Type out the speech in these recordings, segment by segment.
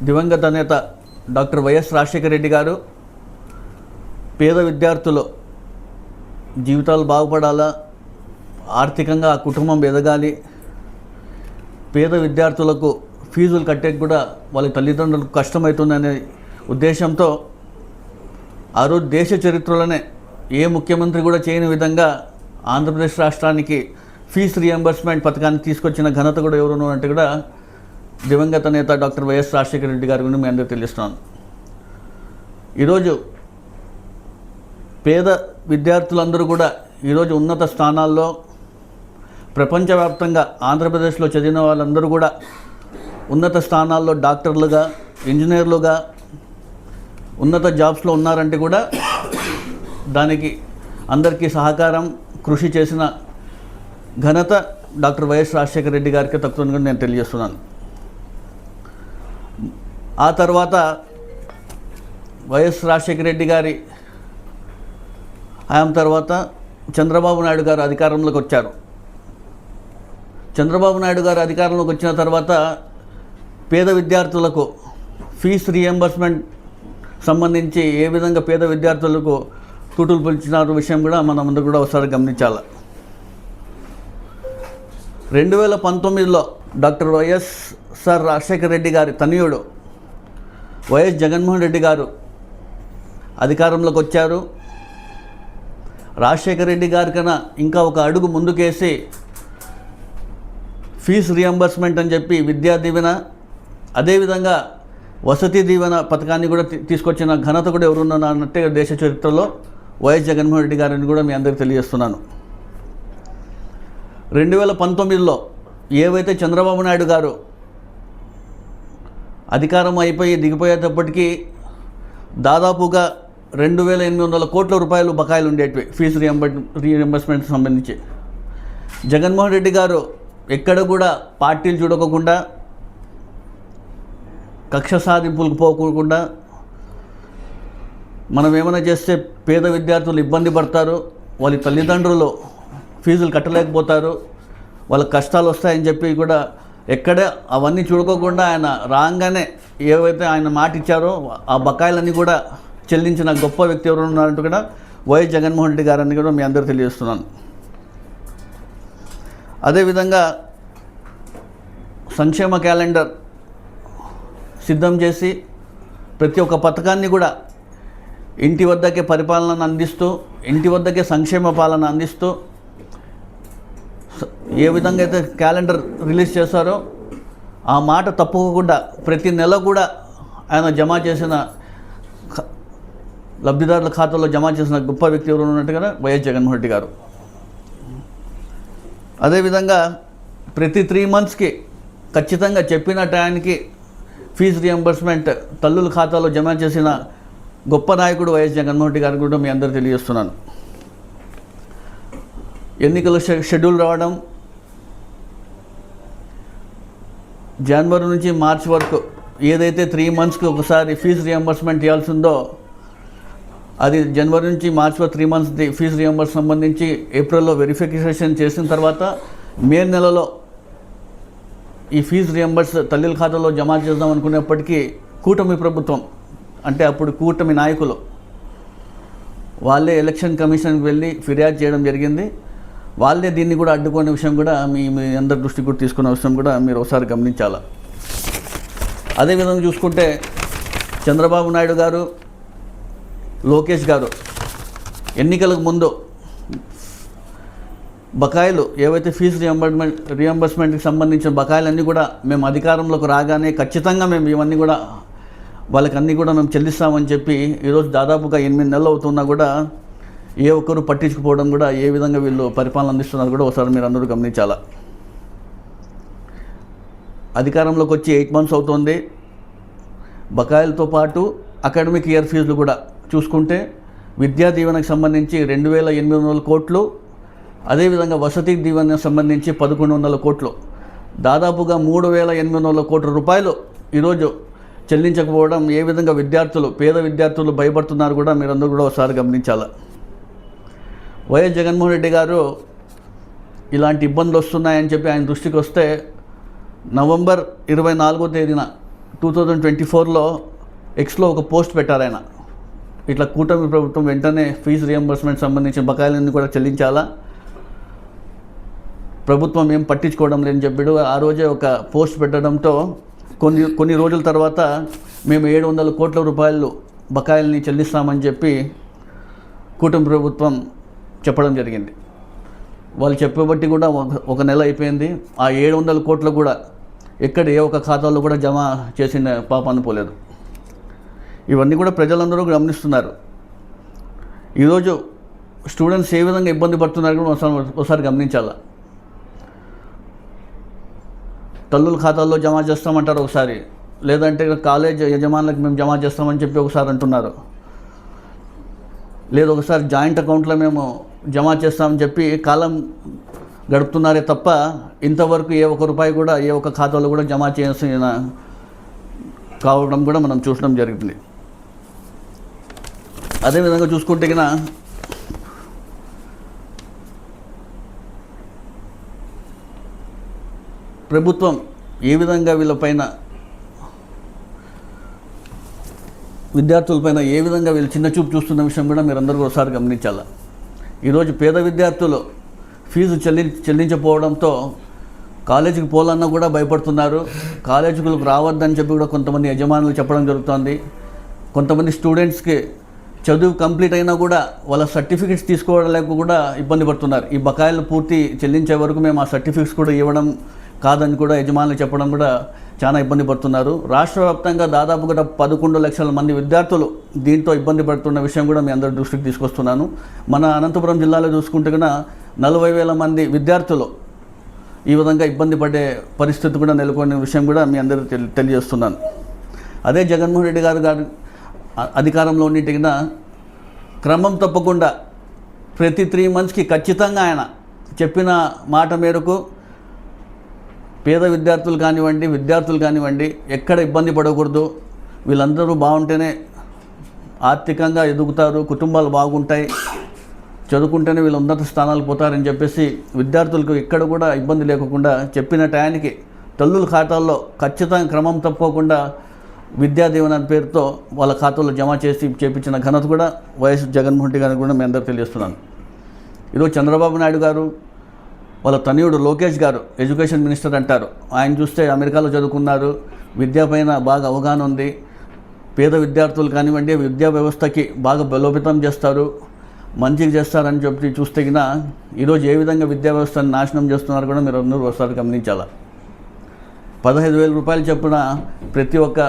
దివంగత నేత doctor YS Rajasekhara Reddy గారు పేద విద్యార్థులు జీవితాలు బాగుపడాలా, ఆర్థికంగా ఆ కుటుంబం ఎదగాలి, పేద విద్యార్థులకు ఫీజులు కట్టేకి కూడా వాళ్ళ తల్లిదండ్రులకు కష్టమవుతుందనే ఉద్దేశంతో ఆ రోజు దేశ చరిత్రలోనే ఏ ముఖ్యమంత్రి కూడా చేయని విధంగా ఆంధ్రప్రదేశ్ రాష్ట్రానికి ఫీజు రియంబర్స్మెంట్ పథకాన్ని తీసుకొచ్చిన ఘనత కూడా ఎవరు అంటే కూడా దివంగత నేత డాక్టర్ వైఎస్ రాజశేఖర రెడ్డి గారి గురించి మీ అందరికీ తెలుస్తున్నాను. ఈరోజు పేద విద్యార్థులందరూ కూడా ఈరోజు ఉన్నత స్థానాల్లో ప్రపంచవ్యాప్తంగా ఆంధ్రప్రదేశ్లో చదివిన వాళ్ళందరూ కూడా ఉన్నత స్థానాల్లో డాక్టర్లుగా, ఇంజనీర్లుగా, ఉన్నత జాబ్స్లో ఉన్నారంటే కూడా దానికి అందరికీ సహకారం, కృషి చేసిన ఘనత డాక్టర్ వైఎస్ రాజశేఖర రెడ్డి గారికి తక్కువగా నేను తెలియజేస్తున్నాను. ఆ తర్వాత వైఎస్ రాజశేఖర రెడ్డి గారి హయాం తర్వాత చంద్రబాబు నాయుడు గారు అధికారంలోకి వచ్చారు. చంద్రబాబు నాయుడు గారు అధికారంలోకి వచ్చిన తర్వాత పేద విద్యార్థులకు ఫీజు రియంబర్స్మెంట్ సంబంధించి ఏ విధంగా పేద విద్యార్థులకు తూటులు పిలిచిన విషయం కూడా మనం అందరూ కూడా ఒకసారి గమనించాలి. 2019లో డాక్టర్ వైఎస్ఆర్ రాజశేఖర రెడ్డి గారి తనయుడు వైఎస్ జగన్మోహన్ రెడ్డి గారు అధికారంలోకి వచ్చారు. రాజశేఖర రెడ్డి గారి కన్నా ఇంకా ఒక అడుగు ముందుకేసి ఫీజు రియంబర్స్మెంట్ అని చెప్పి విద్యా దీవెన, అదేవిధంగా వసతి దీవెన పథకాన్ని కూడా తీసుకొచ్చిన ఘనత కూడా ఎవరున్నా అన్నట్టే దేశ చరిత్రలో వైఎస్ జగన్మోహన్ రెడ్డి గారిని కూడా మీ అందరికీ తెలియజేస్తున్నాను. 2019లో ఏవైతే చంద్రబాబు నాయుడు గారు అధికారం అయిపోయి దిగిపోయేటప్పటికీ దాదాపుగా 2,800 కోట్ల రూపాయలు బకాయిలు ఉండేటివి ఫీజు రియంబర్స్మెంట్ సంబంధించి. జగన్మోహన్ రెడ్డి గారు ఎక్కడ కూడా పార్టీలు చూడకుండా, కక్ష సాధింపులకు పోకుండా, మనం ఏమైనా చేస్తే పేద విద్యార్థులు ఇబ్బంది పడతారు, వాళ్ళ తల్లిదండ్రులు ఫీజులు కట్టలేకపోతారు, వాళ్ళకి కష్టాలు వస్తాయని చెప్పి కూడా ఎక్కడ అవన్నీ చూడకోకుండా ఆయన రాగానే ఏవైతే ఆయన మాట ఇచ్చారో ఆ బకాయిలన్నీ కూడా చెల్లించిన గొప్ప వ్యక్తి ఎవరు ఉన్నారంటూ కూడా వైఎస్ జగన్మోహన్ రెడ్డి గారని కూడా మీ అందరూ తెలియజేస్తున్నాను. అదేవిధంగా సంక్షేమ క్యాలెండర్ సిద్ధం చేసి ప్రతి ఒక్క పథకాన్ని కూడా ఇంటి వద్దకే పరిపాలనను అందిస్తూ, ఇంటి వద్దకే సంక్షేమ పాలన అందిస్తూ ఏ విధంగా అయితే క్యాలెండర్ రిలీజ్ చేశారో ఆ మాట తప్పకుండా ప్రతి నెల కూడా ఆయన జమ చేసిన లబ్ధిదారుల ఖాతాలో జమ చేసిన గొప్ప వ్యక్తి ఎవరు ఉన్నట్టుగా వైఎస్ జగన్మోహన్ రెడ్డి గారు. అదేవిధంగా ప్రతి 3 monthsకి ఖచ్చితంగా చెప్పిన టయానికి ఫీజు రియంబర్స్మెంట్ తల్లుల ఖాతాలో జమ చేసిన గొప్ప నాయకుడు వైఎస్ జగన్మోహన్ రెడ్డి గారు కూడా మీ అందరూ తెలియజేస్తున్నాను. ఎన్నికల షెడ్యూల్ రావడం, జనవరి నుంచి మార్చి వరకు ఏదైతే 3 monthsకి ఒకసారి ఫీజు రియంబర్స్మెంట్ చేయాల్సి ఉందో అది జనవరి నుంచి మార్చి వరకు 3 months ఫీజు రియంబర్స్ సంబంధించి ఏప్రిల్లో వెరిఫికేషన్ చేసిన తర్వాత మే నెలలో ఈ ఫీజు రియంబర్స్ తల్లిల ఖాతాలో జమ చేద్దాం అనుకునేప్పటికీ కూటమి ప్రభుత్వం, అంటే అప్పుడు కూటమి నాయకులు వాళ్ళే ఎలక్షన్ కమిషన్కి వెళ్ళి ఫిర్యాదు చేయడం జరిగింది. వాళ్ళే దీన్ని కూడా అడ్డుకునే విషయం కూడా మీ అందరి దృష్టికి కూడా తీసుకునే విషయం కూడా మీరు ఒకసారి గమనించాలి. అదేవిధంగా చూసుకుంటే చంద్రబాబు నాయుడు గారు, లోకేష్ గారు ఎన్నికలకు ముందు బకాయిలు ఏవైతే ఫీజు రియంబర్స్మెంట్కి సంబంధించిన బకాయిలన్నీ కూడా మేము అధికారంలోకి రాగానే ఖచ్చితంగా మేము ఇవన్నీ కూడా వాళ్ళకన్నీ కూడా మేము చెల్లిస్తామని చెప్పి ఈరోజు దాదాపుగా 8 నెలలు అవుతున్నా కూడా ఏ ఒక్కరు పట్టించుకుపోవడం కూడా ఏ విధంగా వీళ్ళు పరిపాలన అందిస్తున్నారు కూడా ఒకసారి మీరు అందరూ గమనించాలా. అధికారంలోకి వచ్చి 8 months అవుతుంది. బకాయిలతో పాటు అకాడమిక్ ఇయర్ ఫీజులు కూడా చూసుకుంటే విద్యా దీవెనకు సంబంధించి 2,800 కోట్లు, అదేవిధంగా వసతి దీవెనకు సంబంధించి 1,100 కోట్లు, దాదాపుగా 3,800 కోట్ల రూపాయలు ఈరోజు చెల్లించకపోవడం ఏ విధంగా విద్యార్థులు, పేద విద్యార్థులు భయపడుతున్నారు కూడా మీరందరూ కూడా ఒకసారి గమనించాలి. వైఎస్ జగన్మోహన్ రెడ్డి గారు ఇలాంటి ఇబ్బందులు వస్తున్నాయని చెప్పి ఆయన దృష్టికి వస్తే నవంబర్ 24వ తేదీన 2024లో ఎక్స్లో ఒక పోస్ట్ పెట్టారు ఆయన. ఇట్లా కూటమి ప్రభుత్వం వెంటనే ఫీజు రియంబర్స్మెంట్ సంబంధించిన బకాయిలన్నీ కూడా చెల్లించాలా, ప్రభుత్వం ఏం పట్టించుకోవడం లేని చెప్పాడు. ఆ రోజే ఒక పోస్ట్ పెట్టడంతో కొన్ని రోజుల తర్వాత మేము 700 కోట్ల రూపాయలు బకాయిల్ని చెల్లిస్తామని చెప్పి కూటమి ప్రభుత్వం చెప్పడం జరిగింది. వాళ్ళు చెప్పబట్టి కూడా ఒక నెల అయిపోయింది. ఆ 700 కోట్లు కూడా ఎక్కడ ఏ ఒక్క ఖాతాలో కూడా జమ చేసిన పాపాన్ని పోలేదు. ఇవన్నీ కూడా ప్రజలందరూ గమనిస్తున్నారు. ఈరోజు స్టూడెంట్స్ ఏ విధంగా ఇబ్బంది పడుతున్నారు కూడా ఒకసారి గమనించాలా. తల్లుల ఖాతాల్లో జమ చేస్తామంటారు ఒకసారి, లేదంటే కాలేజ్ యజమానులకు మేము జమ చేస్తామని చెప్పి ఒకసారి అంటున్నారు, లేదు ఒకసారి జాయింట్ అకౌంట్లో మేము జమ చేస్తామని చెప్పి కాలం గడుపుతున్నారే తప్ప ఇంతవరకు ఏ ఒక్క రూపాయి కూడా ఏ ఒక్క ఖాతాలో కూడా జమ చేసిన కావడం కూడా మనం చూడడం జరిగింది. అదేవిధంగా చూసుకుంటే కన్నా ప్రభుత్వం ఏ విధంగా వీళ్ళపైన విద్యార్థులపైన ఏ విధంగా వీళ్ళు చిన్న చూపు చూస్తున్న విషయం కూడా మీరందరూ ఒకసారి గమనించాలి. ఈరోజు పేద విద్యార్థులు ఫీజు చెల్లించకపోవడంతో కాలేజీకి పోలన్నా కూడా భయపడుతున్నారు. కాలేజీలకు రావద్దని చెప్పి కూడా కొంతమంది యజమానులు చెప్పడం జరుగుతుంది. కొంతమంది స్టూడెంట్స్కి చదువు కంప్లీట్ అయినా కూడా వాళ్ళ సర్టిఫికెట్స్ తీసుకోవడానికి కూడా ఇబ్బంది పడుతున్నారు. ఈ బకాయిలు పూర్తి చెల్లించే వరకు మేము ఆ సర్టిఫికెట్స్ కూడా ఇవ్వడం కాదని కూడా యజమానులు చెప్పడం కూడా చాలా ఇబ్బంది పడుతున్నారు. రాష్ట్ర వ్యాప్తంగా దాదాపుగా 11 లక్షల మంది విద్యార్థులు దీంతో ఇబ్బంది పడుతున్న విషయం కూడా మీ అందరి దృష్టికి తీసుకొస్తున్నాను. మన అనంతపురం జిల్లాలో చూసుకుంటే కన్నా 40,000 మంది విద్యార్థులు ఈ విధంగా ఇబ్బంది పడే పరిస్థితి కూడా నెలకొన్న విషయం కూడా మీ అందరికీ తెలియజేస్తున్నాను. అదే జగన్మోహన్ రెడ్డి గారు అధికారంలో ఉన్నట్టుగా క్రమం తప్పకుండా ప్రతి 3 మంత్స్కి ఖచ్చితంగా ఆయన చెప్పిన మాట మేరకు పేద విద్యార్థులు కానివ్వండి ఎక్కడ ఇబ్బంది పడకూడదు, వీళ్ళందరూ బాగుంటేనే ఆర్థికంగా ఎదుగుతారు, కుటుంబాలు బాగుంటాయి, చదువుకుంటేనే వీళ్ళు ఉన్నత స్థానాలకు పోతారని చెప్పేసి విద్యార్థులకు ఎక్కడ కూడా ఇబ్బంది లేకుండా చెప్పిన టయానికి తల్లుల ఖాతాల్లో ఖచ్చితంగా క్రమం తప్పకుండా విద్యా దీవెన పేరుతో వాళ్ళ ఖాతాలో జమ చేపించిన ఘనత కూడా వైఎస్ జగన్మోహన్ రెడ్డి గారికి కూడా మీ అందరూ తెలియజేస్తున్నాను. ఈరోజు చంద్రబాబు నాయుడు గారు వాళ్ళ తనయుడు లోకేష్ గారు ఎడ్యుకేషన్ మినిస్టర్ అంటారు. ఆయన చూస్తే అమెరికాలో చదువుకున్నారు, విద్యపైన బాగా అవగాహన ఉంది, పేద విద్యార్థులు కానివ్వండి విద్యా వ్యవస్థకి బాగా బలోపేతం చేస్తారు, మంచిగా చేస్తారని చెప్పి చూస్తే గిన ఈరోజు ఏ విధంగా విద్యా వ్యవస్థను నాశనం చేస్తున్నారు కూడా మీరు అందరూ ఒకసారి గమనించాలి. 15,000 రూపాయలు చొప్పున ప్రతి ఒక్క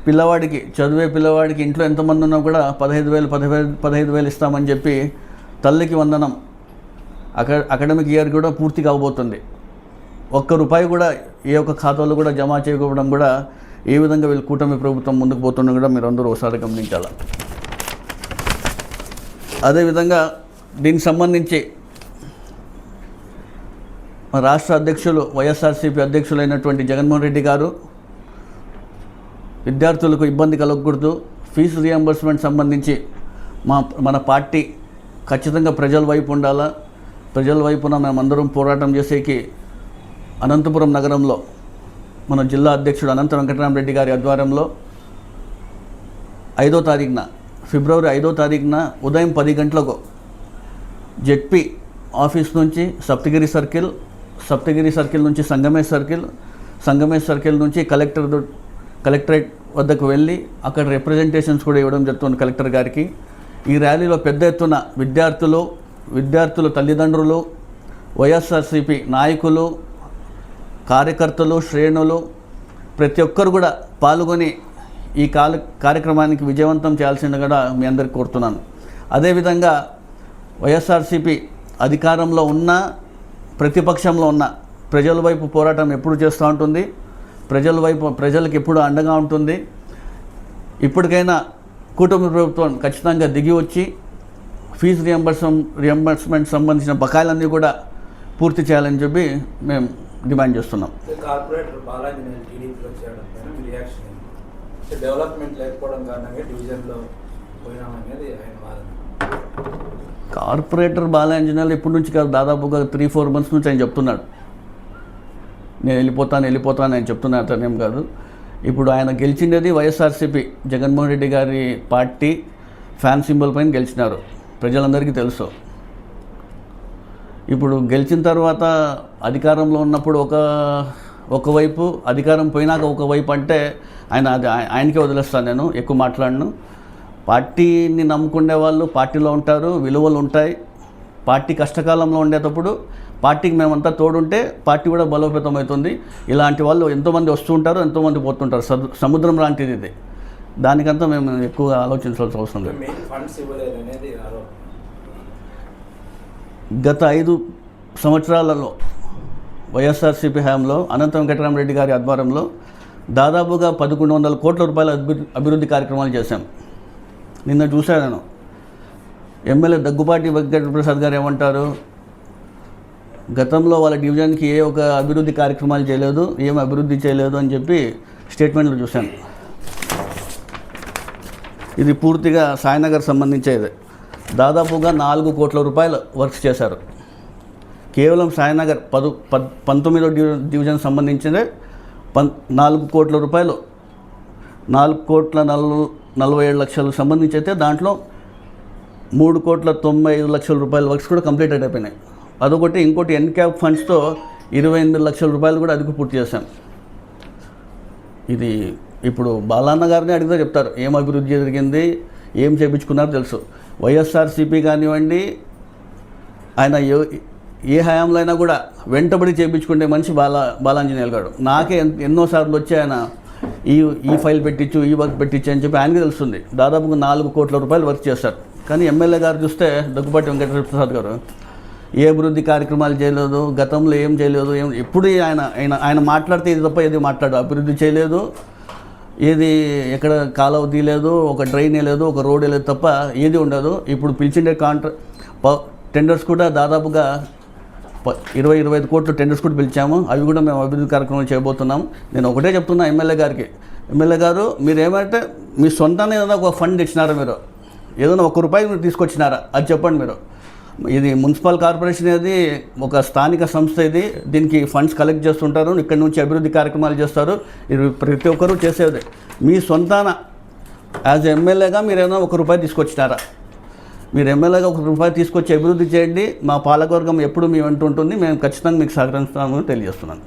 పిల్లవాడికి చదివే పిల్లవాడికి ఇంట్లో ఎంతమంది ఉన్నా కూడా 15,000 ఇస్తామని చెప్పి తల్లికి వందనం అకాడమిక్ ఇయర్ కూడా పూర్తిగా అవబోతుంది. ఒక్క రూపాయి కూడా ఏ ఒక్క ఖాతాలో కూడా జమ చేయకపోవడం కూడా ఏ విధంగా వీళ్ళు కూటమి ప్రభుత్వం ముందుకు పోతున్నా కూడా మీరు అందరూ ఒకసారి గమనించాలి. అదేవిధంగా దీనికి సంబంధించి రాష్ట్ర అధ్యక్షులు వైఎస్ఆర్సీపీ అధ్యక్షులైనటువంటి జగన్మోహన్ రెడ్డి గారు విద్యార్థులకు ఇబ్బంది కలగకూడదు, ఫీజు రియంబర్స్మెంట్ సంబంధించి మన పార్టీ ఖచ్చితంగా ప్రజల వైపు ఉండాలా, ప్రజల వైపున మేమందరం పోరాటం చేసేకి అనంతపురం నగరంలో మన జిల్లా అధ్యక్షుడు అనంత వెంకటరామరెడ్డి గారి ఆధ్వర్యంలో 5వ తారీఖున ఫిబ్రవరి 5వ తారీఖున ఉదయం 10 గంటలకు జెడ్పీ ఆఫీస్ నుంచి సప్తగిరి సర్కిల్ నుంచి సంగమేశ్ సర్కిల్ నుంచి కలెక్టరేట్ వద్దకు వెళ్ళి అక్కడ రిప్రజెంటేషన్స్ కూడా ఇవ్వడం జరుగుతుంది కలెక్టర్ గారికి. ఈ ర్యాలీలో పెద్ద ఎత్తున విద్యార్థుల తల్లిదండ్రులు, వైఎస్ఆర్సీపీ నాయకులు, కార్యకర్తలు, శ్రేణులు ప్రతి ఒక్కరు కూడా పాల్గొని ఈ కార్యక్రమానికి విజయవంతం చేయాల్సింది కూడా మీ అందరికీ కోరుతున్నాను. అదేవిధంగా వైఎస్ఆర్సీపీ అధికారంలో ఉన్న ప్రతిపక్షంలో ఉన్న ప్రజల వైపు పోరాటం ఎప్పుడు చేస్తూ ఉంటుంది, ప్రజలకు ఎప్పుడు అండగా ఉంటుంది. ఇప్పటికైనా కూటమి ప్రభుత్వం ఖచ్చితంగా దిగి వచ్చి ఫీజు రియంబర్స్మెంట్ సంబంధించిన బకాయిలన్నీ కూడా పూర్తి చేయాలని చెప్పి మేము డిమాండ్ చేస్తున్నాం. కార్పొరేటర్ బాలాజీ టీడీపీలో చేయడం పైన మీ రియాక్షన్ ఏంటి? డెవలప్మెంట్ లేకపోవడం కారణంగా డివిజన్లో పోయినామనేది ఆయన వాదన. కార్పొరేటర్ బాలాంజనేయులు ఇప్పటి నుంచి కాదు, దాదాపుగా 3-4 మంత్స్ నుంచి ఆయన చెప్తున్నాడు. నేను వెళ్ళిపోతాను అని చెప్తున్నా అతనేం కాదు. ఇప్పుడు ఆయన గెలిచిండేది వైఎస్ఆర్సీపీ జగన్మోహన్ రెడ్డి గారి పార్టీ ఫ్యాన్ సింబల్ పైన గెలిచినారు, ప్రజలందరికీ తెలుసు. ఇప్పుడు గెలిచిన తర్వాత అధికారంలో ఉన్నప్పుడు ఒకవైపు, అధికారం పోయినాక ఒకవైపు అంటే ఆయనకే వదిలేస్తాను, నేను ఎక్కువ మాట్లాడను. పార్టీని నమ్ముకునే వాళ్ళు పార్టీలో ఉంటారు, విలువలు ఉంటాయి. పార్టీ కష్టకాలంలో ఉండేటప్పుడు పార్టీకి మేమంతా తోడుంటే పార్టీ కూడా బలోపేతం అవుతుంది. ఇలాంటి వాళ్ళు ఎంతోమంది వస్తూ ఉంటారు, ఎంతోమంది పోతుంటారు. సముద్రం లాంటిది ఇది. దానికంతా మేము ఎక్కువ ఆలోచించాల్సిన అవసరం లేదు. గత 5 సంవత్సరాలలో వైఎస్ఆర్సీపీ హయాంలో అనంత వెంకటరామరెడ్డి గారి ఆధ్వర్యంలో దాదాపుగా 1100 కోట్ల రూపాయల అభివృద్ధి కార్యక్రమాలు చేశాం. నిన్న చూశాను నేను, ఎమ్మెల్యే దగ్గుపాటి వెంకటప్రసాద్ గారు ఏమంటారు, గతంలో వాళ్ళ డివిజన్కి ఏ ఒక అభివృద్ధి కార్యక్రమాలు చేయలేదు, ఏం అభివృద్ధి చేయలేదు అని చెప్పి స్టేట్మెంట్లు చూశాను. ఇది పూర్తిగా సాయినగర్ సంబంధించేది. దాదాపుగా 4 కోట్ల రూపాయలు వర్క్స్ చేశారు. కేవలం సాయినగర్ 19వ డివిజన్ సంబంధించిందే 4 కోట్ల రూపాయలు, 4,47,00,000 సంబంధించి అయితే దాంట్లో 3,95,00,000 రూపాయల వర్క్స్ కూడా కంప్లీట్ అయిపోయినాయి. అదొకటి. ఇంకోటి ఎన్క్యాప్ ఫండ్స్తో 28 లక్షల రూపాయలు కూడా అదికి పూర్తి చేశాం. ఇది ఇప్పుడు బాలన్న గారిని అడిగితే చెప్తారు ఏం అభివృద్ధి జరిగింది, ఏం చేయించుకున్నారో తెలుసు. వైఎస్ఆర్సీపీ కానివ్వండి, ఆయన ఏ హయాంలో అయినా కూడా వెంటబడి చేయించుకుంటే మనిషి బాలాంజనేయులు గారు. నాకే ఎన్నోసార్లు వచ్చి ఆయన ఈ ఫైల్ పెట్టించు, ఈ వర్క్ పెట్టించు అని చెప్పి ఆయనకి తెలుస్తుంది. దాదాపుగా 4 కోట్ల రూపాయలు వర్క్ చేస్తారు. కానీ ఎమ్మెల్యే గారు చూస్తే దగ్గుబాటి వెంకటప్రసాద్ గారు ఏ అభివృద్ధి కార్యక్రమాలు చేయలేదు, గతంలో ఏం చేయలేదు, ఎప్పుడు ఆయన మాట్లాడితే ఇది తప్ప ఏది మాట్లాడు. అభివృద్ధి చేయలేదు, ఏది ఎక్కడ కాలువ తీయలేదు, ఒక డ్రైన్ వేయలేదు, ఒక రోడ్ వేయలేదు తప్ప ఏది ఉండదు. ఇప్పుడు పిలిచిండే టెండర్స్ కూడా దాదాపుగా 20-25 కోట్లు టెండర్స్ కూడా పిలిచాము. అవి కూడా మేము అభివృద్ధి కార్యక్రమాలు చేయబోతున్నాం. నేను ఒకటే చెప్తున్నా ఎమ్మెల్యే గారికి, ఎమ్మెల్యే గారు మీరు ఏమంటే మీ సొంతాన్ని ఏదైనా ఒక ఫండ్ తెచ్చినారా, మీరు ఏదైనా ₹1 మీరు తీసుకొచ్చినారా అది చెప్పండి. మీరు ఇది మున్సిపల్ కార్పొరేషన్ అనేది ఒక స్థానిక సంస్థ, ఇది దీనికి ఫండ్స్ కలెక్ట్ చేస్తుంటారు, ఇక్కడ నుంచి అభివృద్ధి కార్యక్రమాలు చేస్తారు. ఇది ప్రతి ఒక్కరూ చేసేది. మీ సొంతాన యాజ్ ఎమ్మెల్యేగా మీరు ఏదైనా ₹1 తీసుకొచ్చినారా? మీరు ఎమ్మెల్యేగా ₹1 తీసుకొచ్చి అభివృద్ధి చేయండి. మా పాలకవర్గం ఎప్పుడు మీ వెంట ఉంటుంది, మేము ఖచ్చితంగా మీకు సహకరిస్తామని తెలియజేస్తున్నాను.